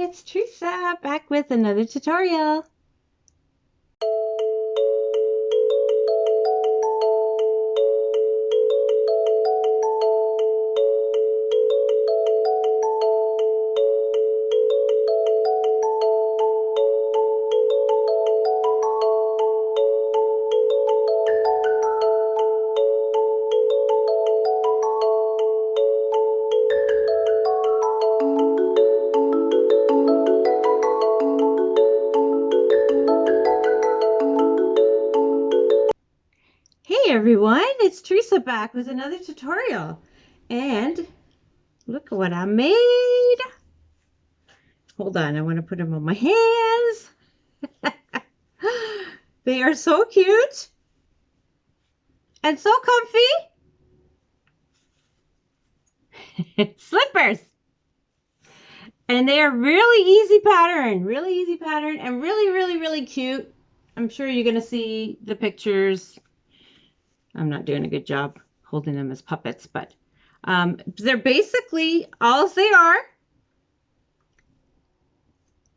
it's Teresa back with another tutorial. Hey everyone, it's Teresa back with another tutorial, and look at what I made. Hold on, I want to put them on my hands. They are so cute and so comfy. Slippers, and they are really easy pattern, and really cute. I'm sure you're gonna see the pictures. I'm not doing a good job holding them as puppets, but they're basically all they are.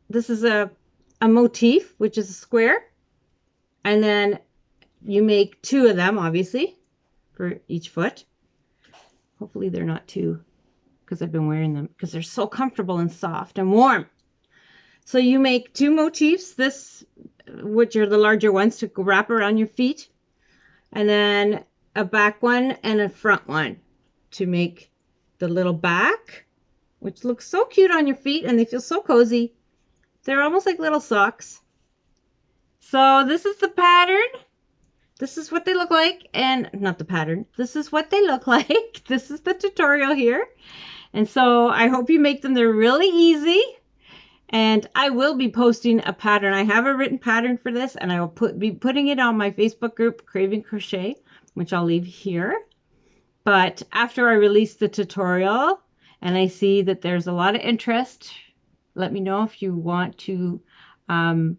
This is a motif, which is a square, and then you make two of them, obviously, for each foot. Hopefully they're not too, because I've been wearing them because they're so comfortable and soft and warm. So you make two motifs, this, which are the larger ones to wrap around your feet, and then a back one and a front one to make the little back, which looks so cute on your feet, and they feel so cozy. They're almost like little socks. So this is the pattern. This is what they look like, and not the pattern. This is what they look like. This is the tutorial here. And so I hope you make them. They're really easy. And I will be posting a pattern. I have a written pattern for this, and I will be putting it on my Facebook group, Craving Crochet, which I'll leave here. But after I release the tutorial and I see that there's a lot of interest, let me know if you want to, the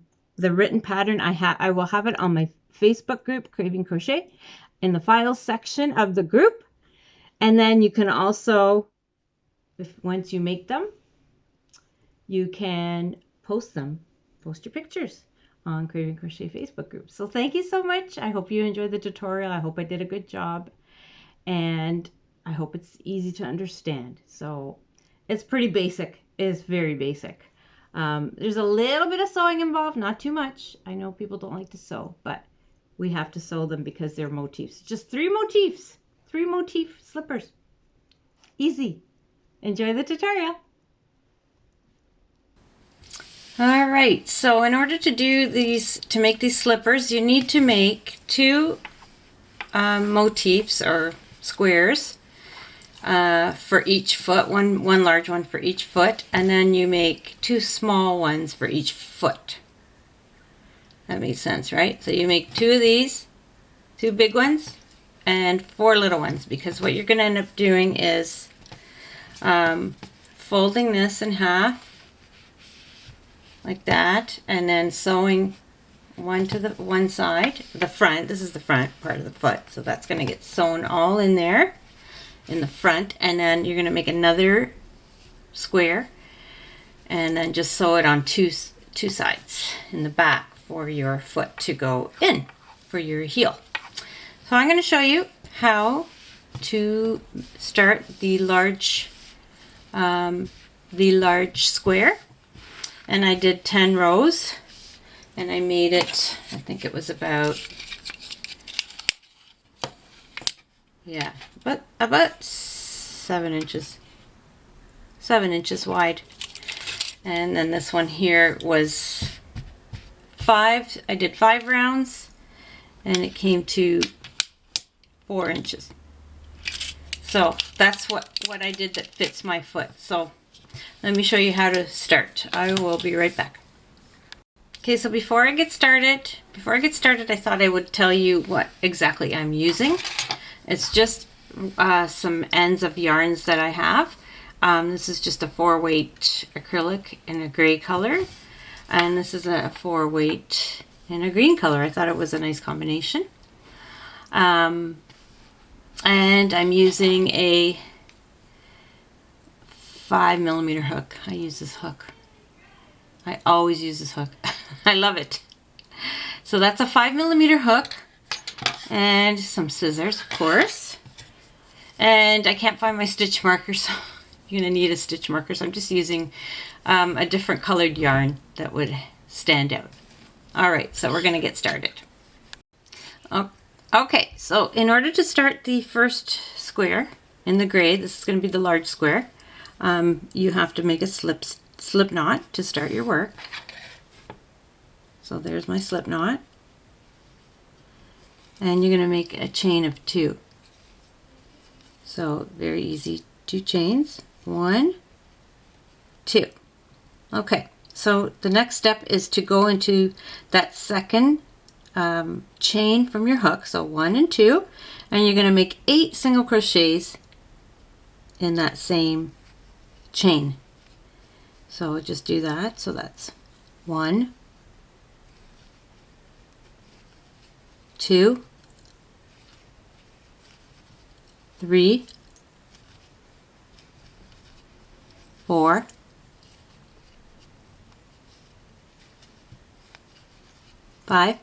written pattern. I will have it on my Facebook group, Craving Crochet, in the files section of the group. And then you can also, once you make them, you can post your pictures on Craving Crochet Facebook group. So thank you so much. I hope you enjoyed the tutorial. I hope I did a good job, and I hope it's easy to understand. So it's pretty basic. It's very basic. There's a little bit of sewing involved, not too much. I know people don't like to sew, but we have to sew them because they're motifs. Just three motif slippers. Easy. Enjoy the tutorial. All right, so in order to do these, to make these slippers, you need to make two motifs or squares for each foot, one large one for each foot, and then you make two small ones for each foot. That makes sense, right? So you make two of these, two big ones, and four little ones, because what you're going to end up doing is folding this in half, like that, and then sewing one to the one side, the front. This is the front part of the foot, so that's going to get sewn all in there in the front, and then you're going to make another square and then just sew it on two sides in the back for your foot to go in for your heel. So I'm going to show you how to start the large square. And I did 10 rows, and I made it, I think it was about 7 inches. 7 inches wide. And then this one here was 5. I did 5 rounds, and it came to 4 inches. So that's what I did that fits my foot. So let me show you how to start. I will be right back. Okay, so before I get started, I thought I would tell you what exactly I'm using. It's just some ends of yarns that I have. This is just a 4-weight acrylic in a gray color, and this is a 4-weight in a green color. I thought it was a nice combination. And I'm using a 5mm hook. I use this hook. I always use this hook. I love it. So that's a 5mm hook and some scissors, of course. And I can't find my stitch marker, so you're gonna need a stitch marker. So I'm just using a different colored yarn that would stand out. All right, so we're gonna get started. Okay, so in order to start the first square in the gray, this is gonna be the large square, you have to make a slip knot to start your work. So there's my slip knot. And you're gonna make a chain of 2. So very easy, 2 chains, 1, 2. Okay, so the next step is to go into that second chain from your hook, so 1 and 2, and you're going to make 8 single crochets in that same chain. So just do that. So that's 1, 2, 3, 4, 5,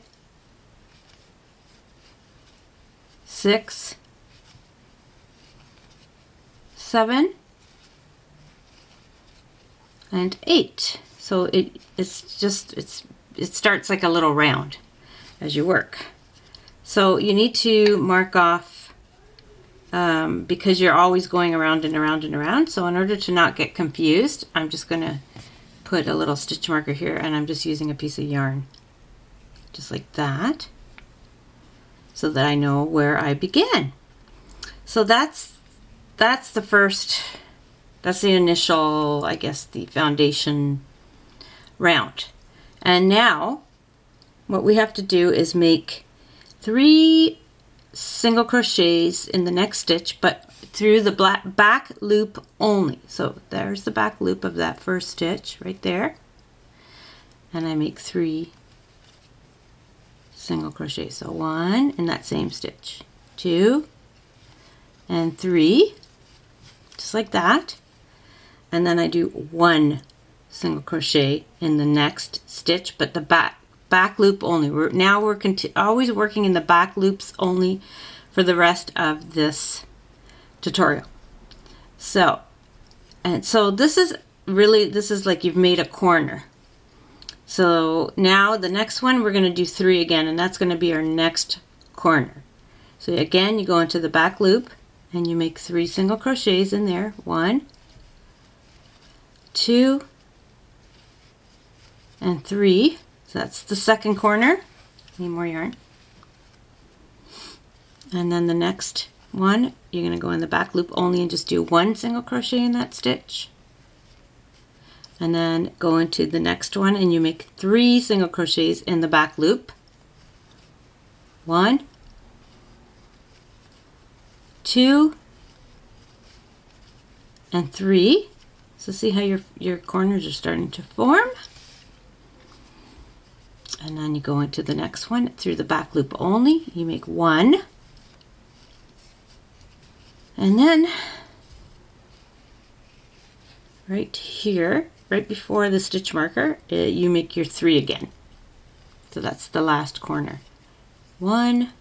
6, 7, and 8. So it starts like a little round as you work. So you need to mark off because you're always going around and around and around. So in order to not get confused, I'm just going to put a little stitch marker here, and I'm just using a piece of yarn just like that, so that I know where I began. So that's the first, that's the initial, I guess, the foundation round. And now what we have to do is make 3 single crochets in the next stitch, but through the back loop only. So there's the back loop of that first stitch right there, and I make 3 single crochet. So 1 in that same stitch, 2 and 3, just like that, and then I do 1 single crochet in the next stitch, but the back loop only. We're always working in the back loops only for the rest of this tutorial. So this is like you've made a corner. So now the next one, we're going to do 3 again, and that's going to be our next corner. So again, you go into the back loop and you make 3 single crochets in there. 1, 2, and 3. So that's the second corner. Need more yarn. And then the next one, you're going to go in the back loop only and just do 1 single crochet in that stitch. And then go into the next one and you make 3 single crochets in the back loop. 1, 2, and 3. So see how your corners are starting to form. And then you go into the next one through the back loop only. You make 1. And then right here, right before the stitch marker, you make your 3 again. So that's the last corner. 1,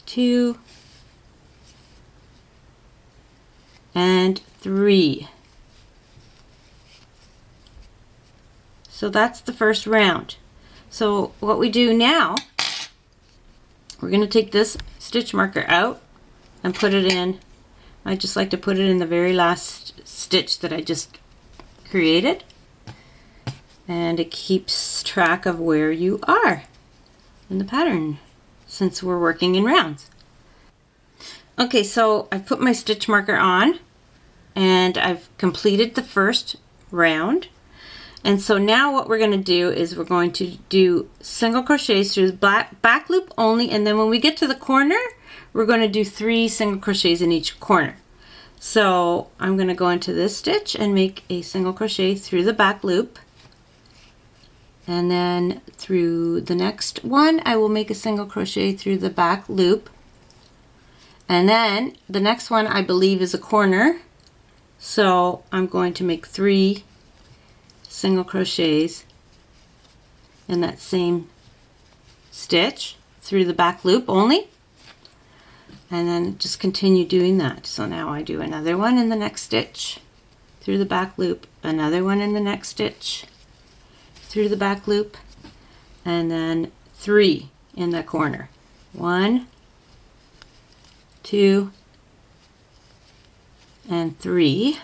2, and 3. So that's the first round. So what we do now, we're going to take this stitch marker out and put it in. I just like to put it in the very last stitch that I just created, and it keeps track of where you are in the pattern since we're working in rounds. Okay, so I put my stitch marker on and I've completed the first round. And so now what we're going to do is we're going to do single crochets through the back loop only, and then when we get to the corner, we're going to do 3 single crochets in each corner. So I'm going to go into this stitch and make a single crochet through the back loop, and then through the next one I will make a single crochet through the back loop, and then the next one I believe is a corner, So I'm going to make 3 single crochets in that same stitch through the back loop only, and then just continue doing that. So now I do another one in the next stitch through the back loop, another one in the next stitch through the back loop, and then 3 in the corner. 1, 2, and 3.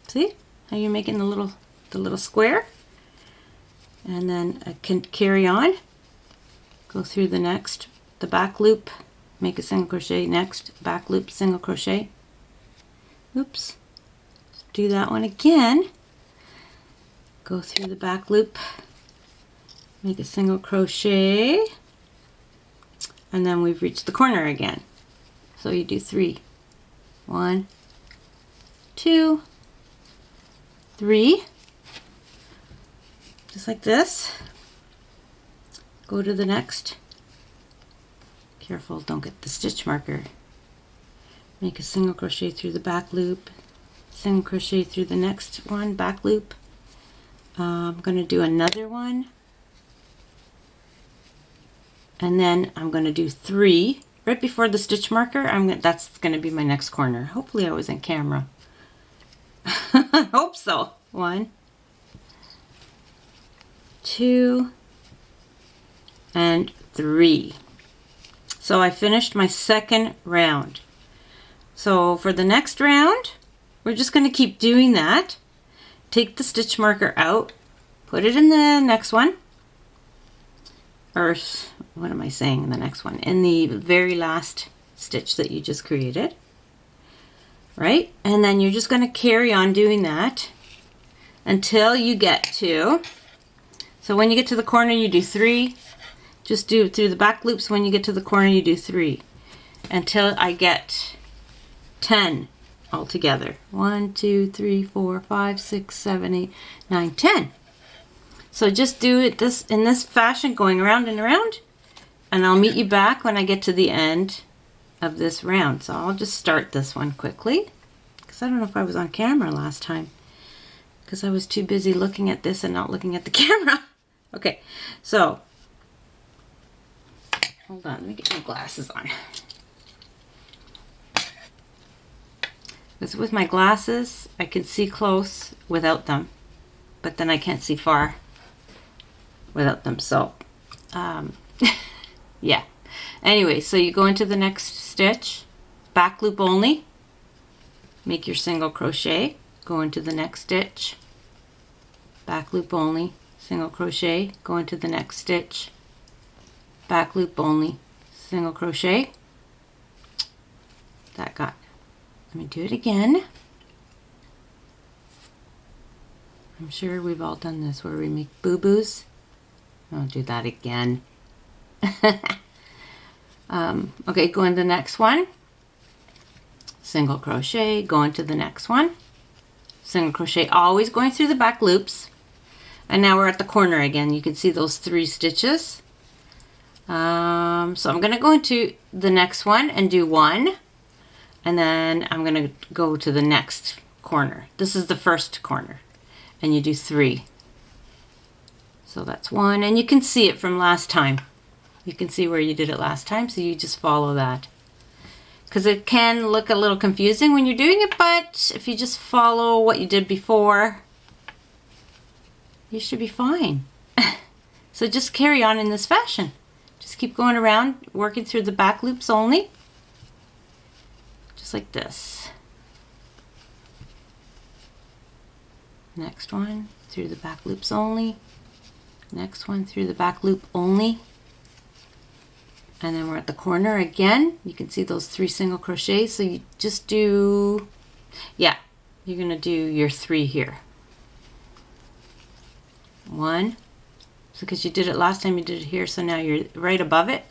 See how you're making the little square? And then I can carry on, go through the back loop, make a single crochet, next back loop, single crochet. Oops. Do that one again. Go through the back loop, make a single crochet, and then we've reached the corner again. So you do 3. 1, 2, 3. Just like this. Go to the next. Careful, don't get the stitch marker. Make a single crochet through the back loop, single crochet through the next one, back loop. I'm going to do another one, and then I'm going to do 3 right before the stitch marker. That's going to be my next corner. Hopefully I was in camera. I hope so. 1, 2, and 3. So I finished my second round. So for the next round, we're just going to keep doing that. Take the stitch marker out, put it in the next one, or what am I saying in the next one? In the very last stitch that you just created, right? And then you're just going to carry on doing that until you get to, so when you get to the corner you do 3, just do it through the back loops. When you get to the corner you do 3 until I get 10 altogether. 1, 2, 3, 4, 5, 6, 7, 8, 9, 10. So just do it in this fashion, going around and around, and I'll meet you back when I get to the end of this round. So I'll just start this one quickly, because I don't know if I was on camera last time, because I was too busy looking at this and not looking at the camera. Okay, so hold on, let me get my glasses on. Because with my glasses, I can see close without them, but then I can't see far without them. So, yeah. Anyway, so you go into the next stitch, back loop only, make your single crochet, go into the next stitch, back loop only, single crochet, go into the next stitch, back loop only, single crochet. Let me do it again. I'm sure we've all done this where we make boo-boos. I'll do that again. Okay, go into the next one. Single crochet, go into the next one. Single crochet, always going through the back loops. And now we're at the corner again. You can see those 3 stitches. So I'm going to go into the next one and do 1. And then I'm going to go to the next corner. This is the first corner. And you do 3. So that's 1. And you can see it from last time. You can see where you did it last time. So you just follow that. Because it can look a little confusing when you're doing it. But if you just follow what you did before, you should be fine. So just carry on in this fashion. Just keep going around, working through the back loops only. Just like this. Next one through the back loops only. Next one through the back loop only. And then we're at the corner again. You can see those 3 single crochets. So you just do, yeah, you're going to do your 3 here. 1. So because you did it last time, you did it here. So now you're right above it.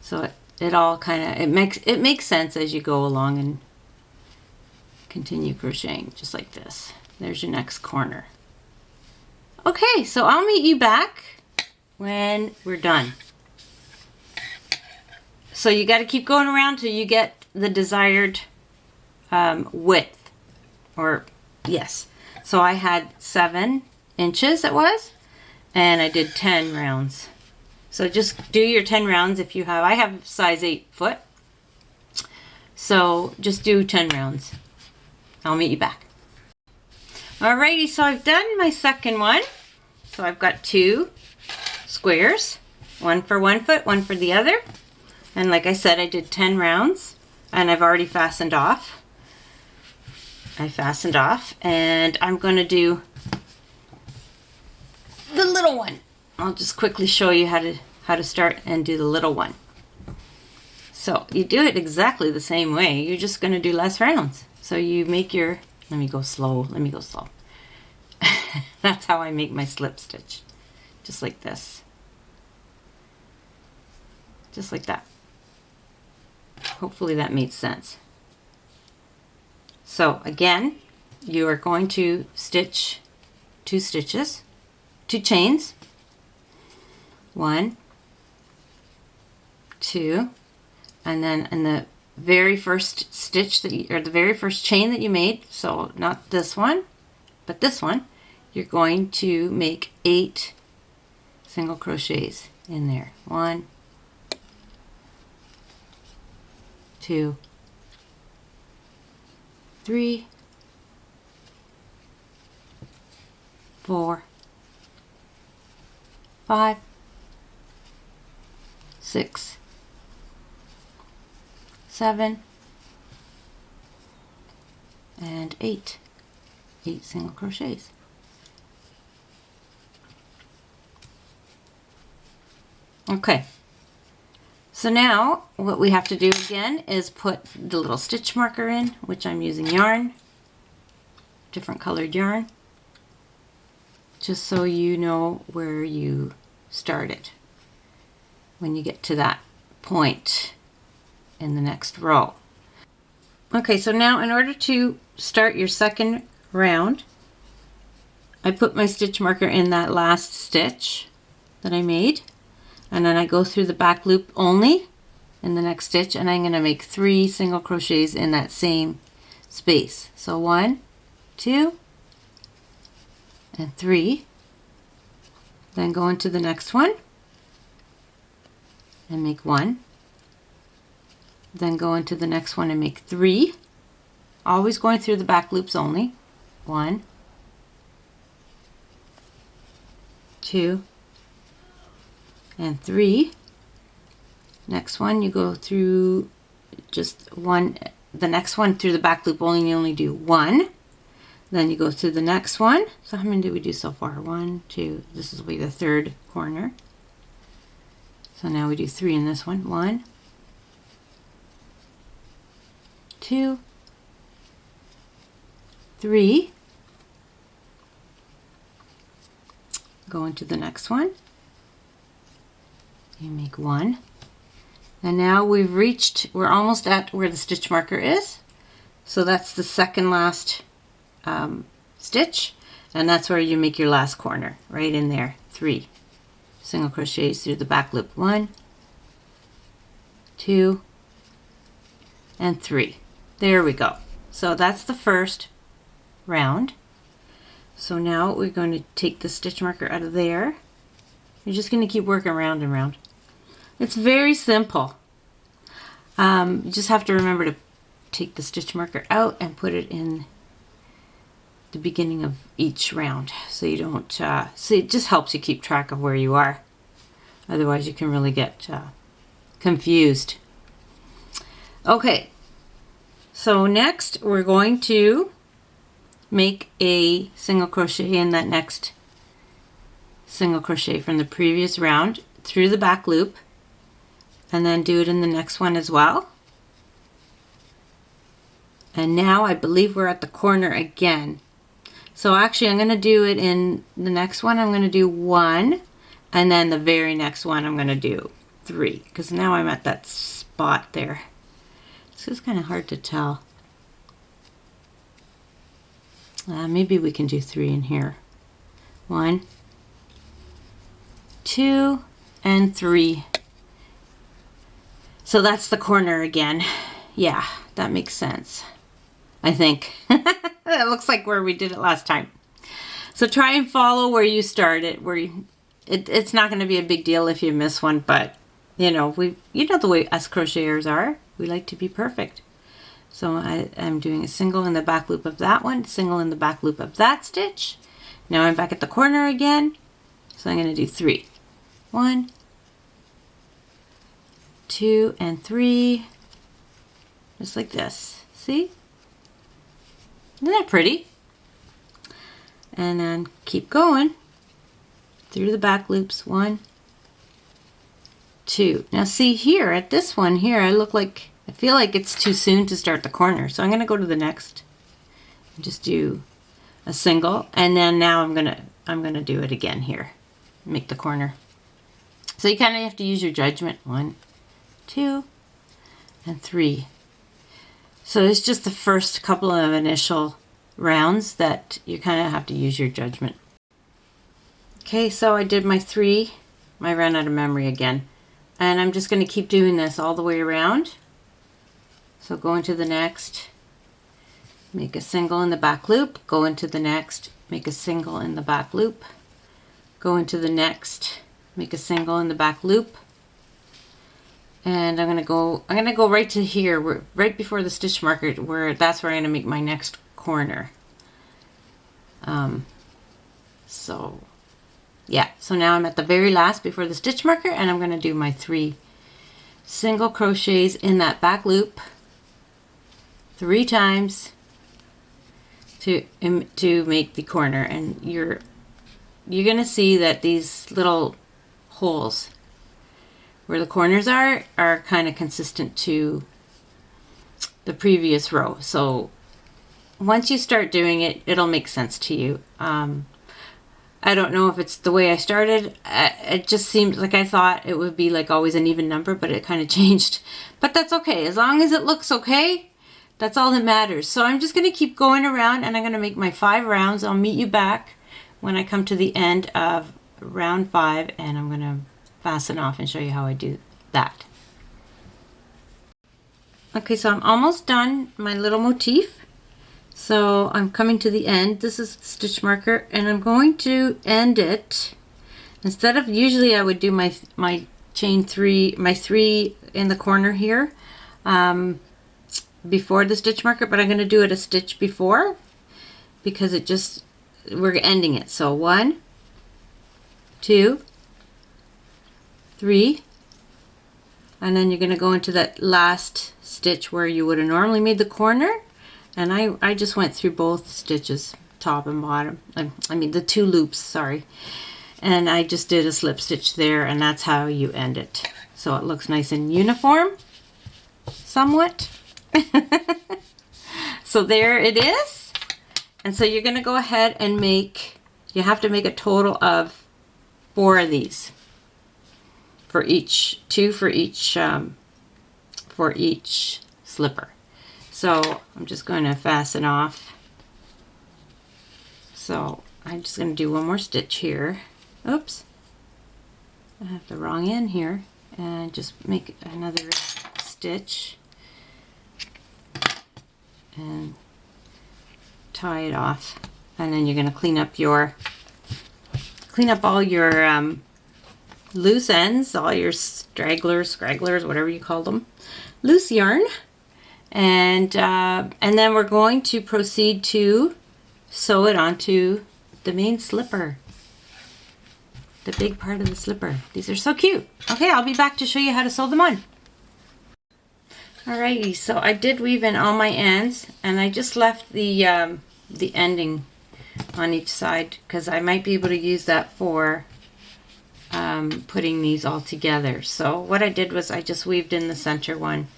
So it all kind of, it makes sense as you go along and continue crocheting just like this. There's your next corner. Okay, so I'll meet you back when we're done. So you got to keep going around till you get the desired width or yes. So I had 7 inches it was, and I did 10 rounds. So just do your 10 rounds if you have. I have size 8 foot. So just do 10 rounds. I'll meet you back. Alrighty, so I've done my second one. So I've got 2 squares, one for one foot, one for the other. And like I said, I did 10 rounds and I've already fastened off. I fastened off, and I'm going to do the little one. I'll just quickly show you how to start and do the little one. So you do it exactly the same way. You're just going to do less rounds. So you make your, let me go slow. That's how I make my slip stitch. Just like this. Just like that. Hopefully that made sense. So again, you are going to stitch 2 stitches, 2 chains, 1, 2, and then in the very first stitch that you, or the very first chain that you made, so not this one, but this one, you're going to make 8 single crochets in there. 1, 2, 3, 4, 5, 6, 7, and 8. 8 single crochets. Okay. So now what we have to do again is put the little stitch marker in, which I'm using yarn, different colored yarn, just so you know where you started when you get to that point in the next row. Okay, so now in order to start your second round, I put my stitch marker in that last stitch that I made. And then I go through the back loop only in the next stitch, and I'm going to make 3 single crochets in that same space. So 1, 2, and 3. Then go into the next one and make 1. Then go into the next one and make 3. Always going through the back loops only. 1, 2, and 3. Next one, you go through just one, the next one through the back loop only, you only do 1. Then you go through the next one. So how many did we do so far? 1, 2, this will be the 3rd corner. So now we do 3 in this one. 1, 2, 3. Go into the next one. You make 1, and now we've reached, we're almost at where the stitch marker is, so that's the second last stitch, and that's where you make your last corner, right in there. 3 single crochets through the back loop. 1, 2, and 3. There we go. So that's the first round. So now we're going to take the stitch marker out of there. You're just going to keep working round and round. It's very simple. You just have to remember to take the stitch marker out and put it in the beginning of each round, so you don't, so it just helps you keep track of where you are. Otherwise you can really get confused. Okay, so next we're going to make a single crochet in that next single crochet from the previous round through the back loop, and then do it in the next one as well. And now I believe we're at the corner again. So actually I'm going to do it in the next one. I'm going to do 1, and then the very next one I'm going to do 3, because now I'm at that spot there. This is kind of hard to tell. Maybe we can do 3 in here. 1, 2, and 3. So that's the corner again. Yeah, that makes sense, I think. That looks like where we did it last time. So try and follow where you started. It's not going to be a big deal if you miss one, but you know the way us crocheters are. We like to be perfect. So I'm doing a single in the back loop of that one, single in the back loop of that stitch. Now I'm back at the corner again. So I'm going to do 3. 1, 2, and 3. Just like this. See? Isn't that pretty? And then keep going through the back loops. 1, 2. Now see here at this one here, I feel like it's too soon to start the corner. So I'm going to go to the next and just do a single, and then now I'm going to do it again here. Make the corner. So you kind of have to use your judgment. 1, 2, and 3. So it's just the first couple of initial rounds that you kind of have to use your judgment. Okay, so I did my 3. I ran out of memory again. And I'm just going to keep doing this all the way around. So go into the next, make a single in the back loop, go into the next, make a single in the back loop, go into the next, make a single in the back loop, and I'm gonna go right to here, right before the stitch marker, that's where I'm gonna make my next corner. So yeah, so now I'm at the very last before the stitch marker, and I'm gonna do my 3 single crochets in that back loop 3 times to make the corner, and you're gonna see that these little holes where the corners are kind of consistent to the previous row. So once you start doing it, it'll make sense to you. I don't know if it's the way I started. It just seemed like I thought it would be like always an even number, but it kind of changed. But that's okay. As long as it looks okay, that's all that matters. So I'm just going to keep going around, and I'm going to make my 5 rounds. I'll meet you back when I come to the end of round 5, and I'm going to fasten off and show you how I do that. Okay, so I'm almost done my little motif. So I'm coming to the end. This is the stitch marker, and I'm going to end it. Instead of, usually I would do my chain 3, my 3 in the corner here before the stitch marker, but I'm going to do it a stitch before because we're ending it. So 1, 2, 3, and then you're going to go into that last stitch where you would have normally made the corner. And I just went through both stitches, top and bottom. I mean the 2 loops, sorry. And I just did a slip stitch there, and that's how you end it. So it looks nice and uniform, somewhat. So there it is. And so you're going to go ahead and you have to make a total of 4 of these. For each, 2 for each slipper. So I'm just going to fasten off. So I'm just going to do one more stitch here. Oops, I have the wrong end here, and just make another stitch and tie it off. And then you're going to clean up all your loose ends, all your stragglers, whatever you call them, loose yarn. And then we're going to proceed to sew it onto the main slipper, the big part of the slipper. These are so cute. Okay, I'll be back to show you how to sew them on. Alrighty, so I did weave in all my ends, and I just left the ending on each side because I might be able to use that for putting these all together. So what I did was I just weaved in the center one.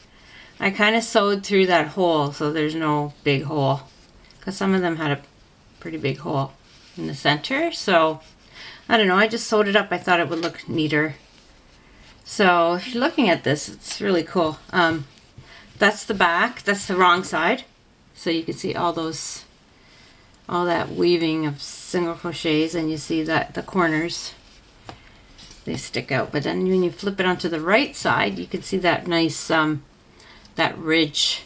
I kind of sewed through that hole so there's no big hole, because some of them had a pretty big hole in the center. So I don't know, I just sewed it up. I thought it would look neater. So if you're looking at this, it's really cool. That's the back, that's the wrong side. So you can see all that weaving of single crochets, and you see that the corners, they stick out. But then when you flip it onto the right side, you can see that nice that ridge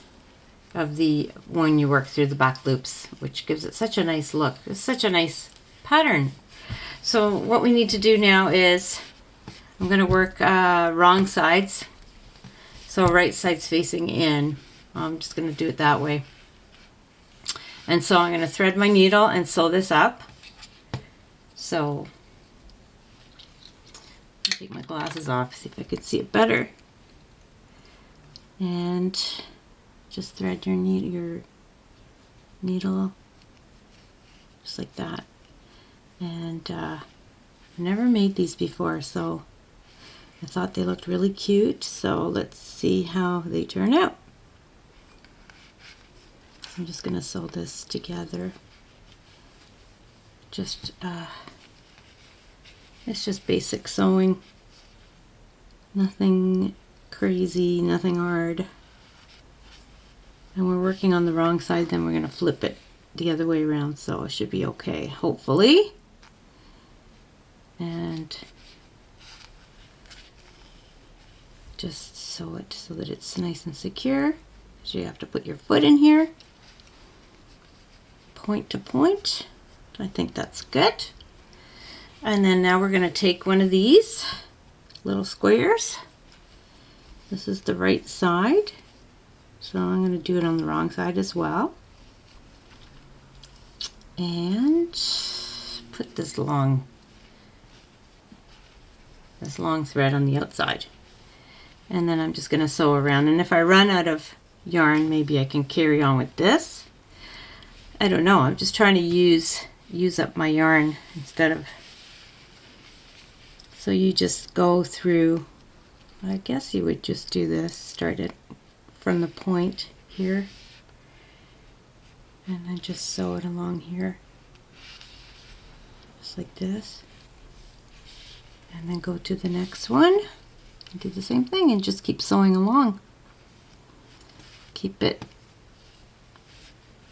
of the when you work through the back loops, which gives it such a nice look. It's such a nice pattern. So what we need to do now is I'm going to work wrong sides. So right side's facing in. I'm just going to do it that way. And so I'm going to thread my needle and sew this up. So I'll take my glasses off, see if I could see it better. And just thread your needle just like that. And I never made these before, so I thought they looked really cute. So let's see how they turn out. So I'm just gonna sew this together. Just it's just basic sewing. Nothing crazy, nothing hard. And we're working on the wrong side, then we're gonna flip it the other way around, so it should be okay, hopefully. And just sew it so that it's nice and secure. So you have to put your foot in here, point to point. I think that's good. And then now we're going to take one of these little squares. This is the right side, so I'm going to do it on the wrong side as well. And put this long thread on the outside. And then I'm just going to sew around. And if I run out of yarn, maybe I can carry on with this. I don't know. I'm just trying to use up my yarn instead of... So you just go through, I guess you would just do this, start it from the point here. And then just sew it along here. Just like this. And then go to the next one and do the same thing and just keep sewing along.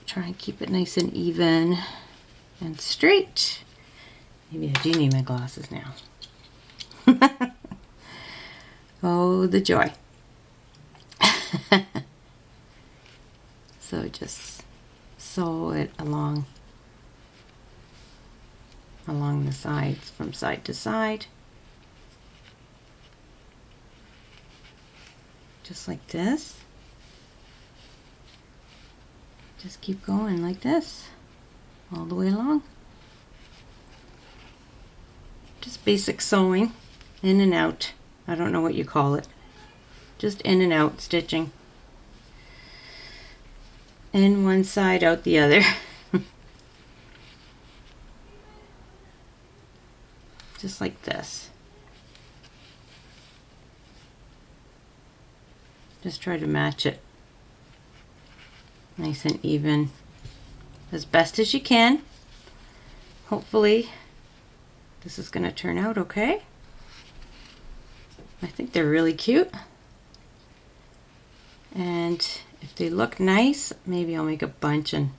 Try and keep it nice and even and straight. Maybe I do need my glasses now. Oh, the joy. So just sew it along the sides from side to side. Just like this. Just keep going like this all the way along. Just basic sewing, in and out. I don't know what you call it. Just in and out stitching. In one side, out the other. Just like this. Just try to match it nice and even as best as you can. Hopefully this is going to turn out okay. I think they're really cute, and if they look nice, maybe I'll make a bunch and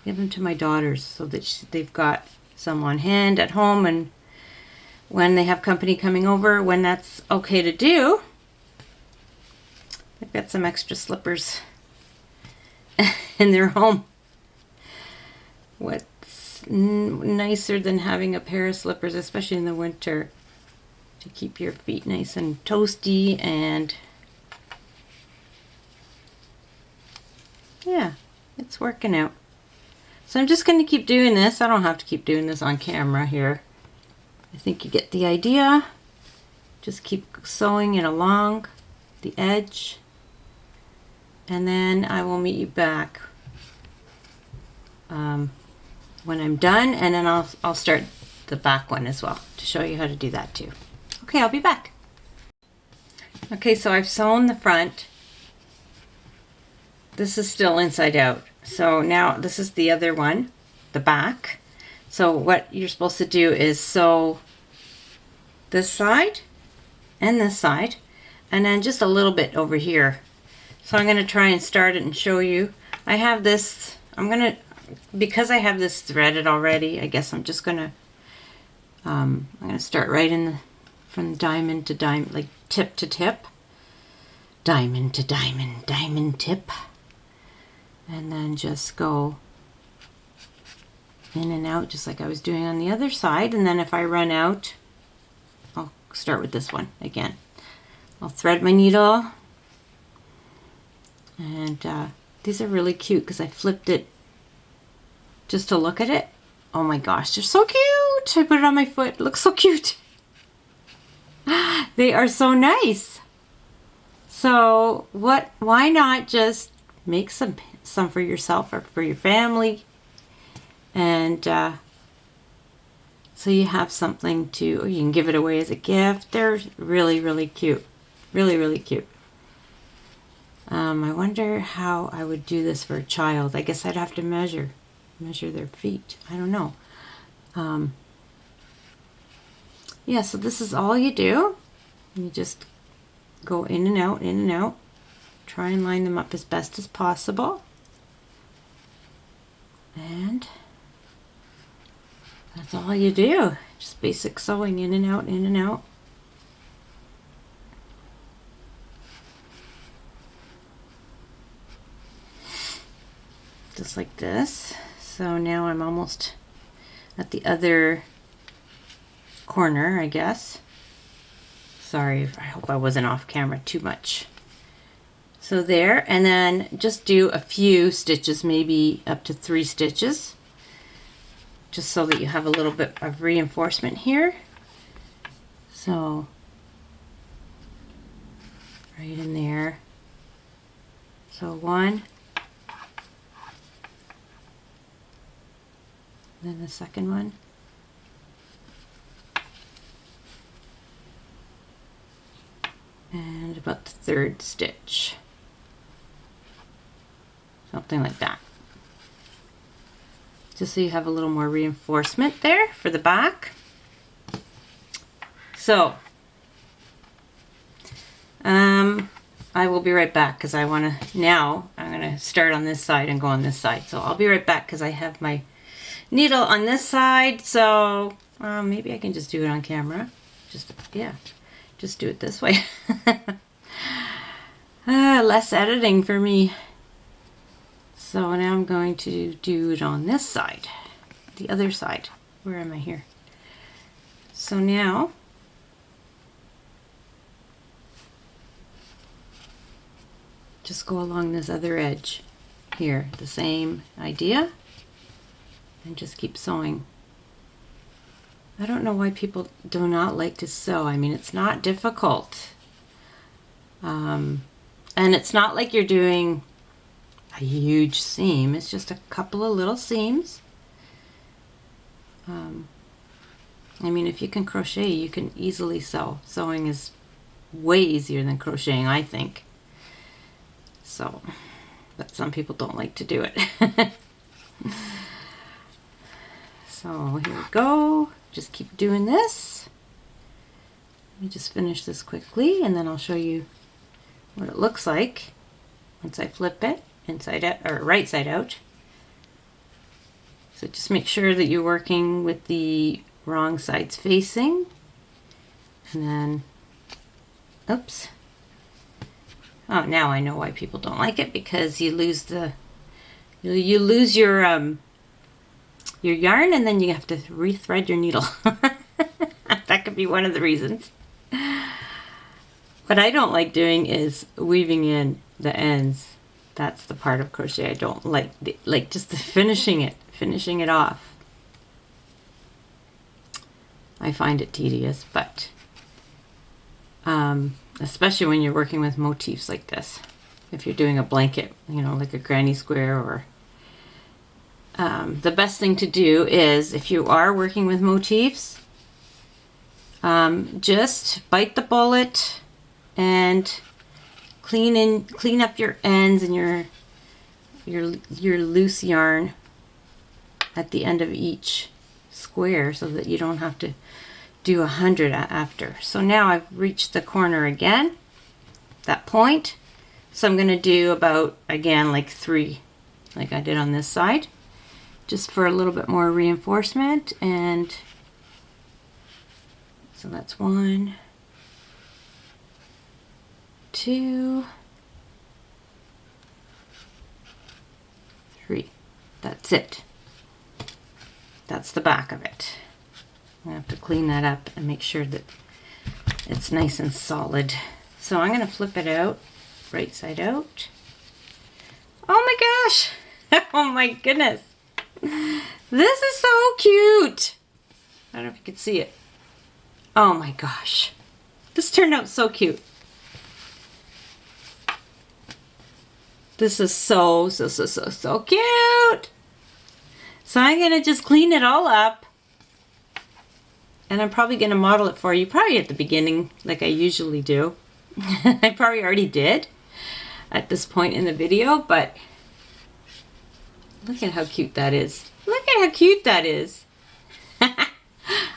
give them to my daughters so that they've got some on hand at home, and when they have company coming over, when that's okay to do, they've got some extra slippers in their home. What's nicer than having a pair of slippers, especially in the winter, to keep your feet nice and toasty? And yeah, it's working out. So I'm just going to keep doing this. I don't have to keep doing this on camera here. I think you get the idea. Just keep sewing it along the edge, and then I will meet you back when I'm done, and then I'll start the back one as well to show you how to do that too. Okay, I'll be back. Okay, so I've sewn the front. This is still inside out. So now this is the other one, the back. So what you're supposed to do is sew this side and this side, and then just a little bit over here. So I'm going to try and start it and show you. I have this, because I have this threaded already, I guess I'm just going to, I'm going to start right in the, from diamond to diamond, like tip to tip. Diamond to diamond, diamond tip. and then just go in and out just like I was doing on the other side. And then if I run out, I'll start with this one again. I'll thread my needle, and these are really cute because I flipped it just to look at it. Oh my gosh, they're so cute. I put it on my foot. It looks so cute. They are so nice. So why not just make some for yourself or for your family, and so you have something to, or you can give it away as a gift. They're really, really cute. Really, really cute. I wonder how I would do this for a child. I guess I'd have to measure their feet. I don't know. Yeah, so this is all you do. You just go in and out, in and out. Try and line them up as best as possible. And that's all you do. Just basic sewing, in and out, in and out. Just like this. So now I'm almost at the other corner, I guess. Sorry, I hope I wasn't off camera too much. So there, and then just do a few stitches, maybe up to 3 stitches, just so that you have a little bit of reinforcement here. So right in there. So 1, then the second one, and about the 3rd stitch, something like that, just so you have a little more reinforcement there for the back. So I will be right back because I want to, now I'm going to start on this side and go on this side. So I'll be right back because I have my needle on this side. So maybe I can just do it on camera. Just do it this way. Less editing for me. So now I'm going to do it on this side, the other side. Where am I here? So now just go along this other edge here, the same idea, and just keep sewing. I don't know why people do not like to sew. I mean, it's not difficult. And it's not like you're doing a huge seam. It's just a couple of little seams. I mean, if you can crochet, you can easily sew. Sewing is way easier than crocheting, I think. So, but some people don't like to do it. So here we go. Just keep doing this. Let me just finish this quickly, and then I'll show you what it looks like once I flip it inside out, or right side out. So just make sure that you're working with the wrong sides facing, and then, oops. Oh, now I know why people don't like it, because you lose the, you lose your yarn, and then you have to rethread your needle. That could be one of the reasons. What I don't like doing is weaving in the ends. That's the part of crochet I don't like. Like just the finishing it off. I find it tedious, but especially when you're working with motifs like this. If you're doing a blanket, you know, like a granny square, or the best thing to do is, if you are working with motifs, just bite the bullet and clean up your ends and your loose yarn at the end of each square, so that you don't have to do 100 after. So now I've reached the corner again, that point. So I'm going to do about, again, like 3, like I did on this side, just for a little bit more reinforcement. And so that's 1, 2, 3. That's it. That's the back of it. I have to clean that up and make sure that it's nice and solid. So I'm going to flip it out, right side out. Oh my gosh! Oh my goodness! This is so cute! I don't know if you can see it. Oh my gosh. This turned out so cute. This is so cute! So I'm going to just clean it all up. And I'm probably going to model it for you, probably at the beginning, like I usually do. I probably already did at this point in the video, but look at how cute that is. Look at how cute that is.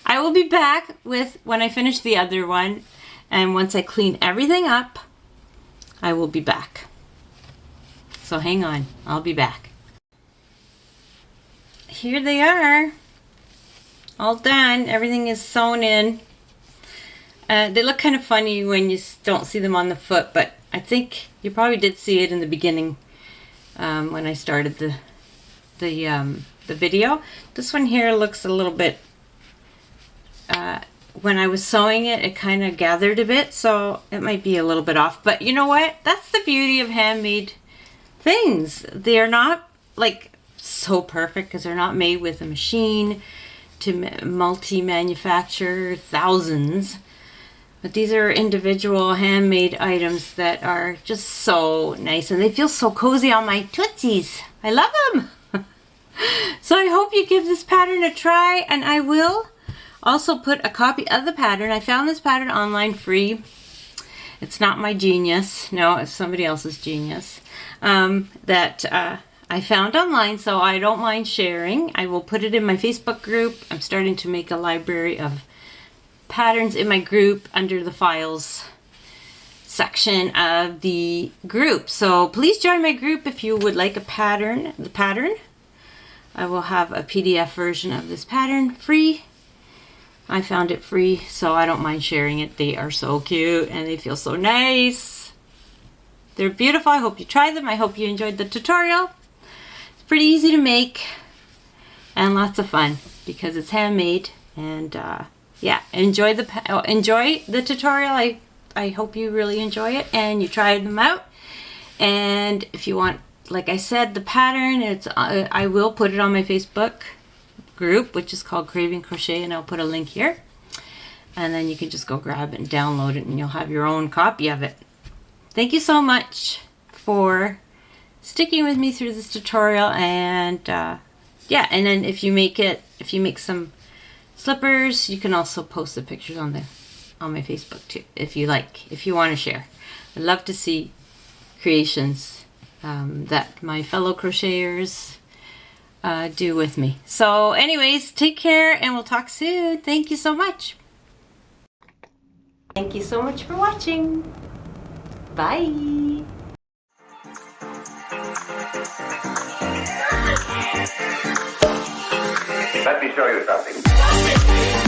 I will be back with when I finish the other one, and once I clean everything up, I will be back. So hang on, I'll be back. Here they are. All done. Everything is sewn in. They look kind of funny when you don't see them on the foot, but I think you probably did see it in the beginning when I started the video. This one here looks a little bit, when I was sewing it, it kind of gathered a bit, so it might be a little bit off. But you know what? That's the beauty of handmade things. They're not like so perfect because they're not made with a machine to multi-manufacture thousands. But these are individual handmade items that are just so nice, and they feel so cozy on my tootsies. I love them. So I hope you give this pattern a try, and I will also put a copy of the pattern. I found this pattern online free. It's not my genius. No, it's somebody else's genius that I found online, so I don't mind sharing. I will put it in my Facebook group. I'm starting to make a library of patterns in my group under the files section of the group. So please join my group if you would like a pattern. The pattern. I will have a PDF version of this pattern free. I found it free, so I don't mind sharing it. They are so cute and they feel so nice. They're beautiful. I hope you try them. I hope you enjoyed the tutorial. It's pretty easy to make and lots of fun because it's handmade. And yeah, enjoy the tutorial. I hope you really enjoy it and you try them out. And if you want, like I said, the pattern, I will put it on my Facebook group, which is called Craving Crochet, and I'll put a link here. And then you can just go grab it and download it, and you'll have your own copy of it. Thank you so much for sticking with me through this tutorial. And yeah, and then if you make some slippers, you can also post the pictures on my Facebook too, if you want to share. I'd love to see creations that my fellow crocheters do with me. So anyways, take care and we'll talk soon. Thank you so much. Thank you so much for watching. Bye. Let me show you something.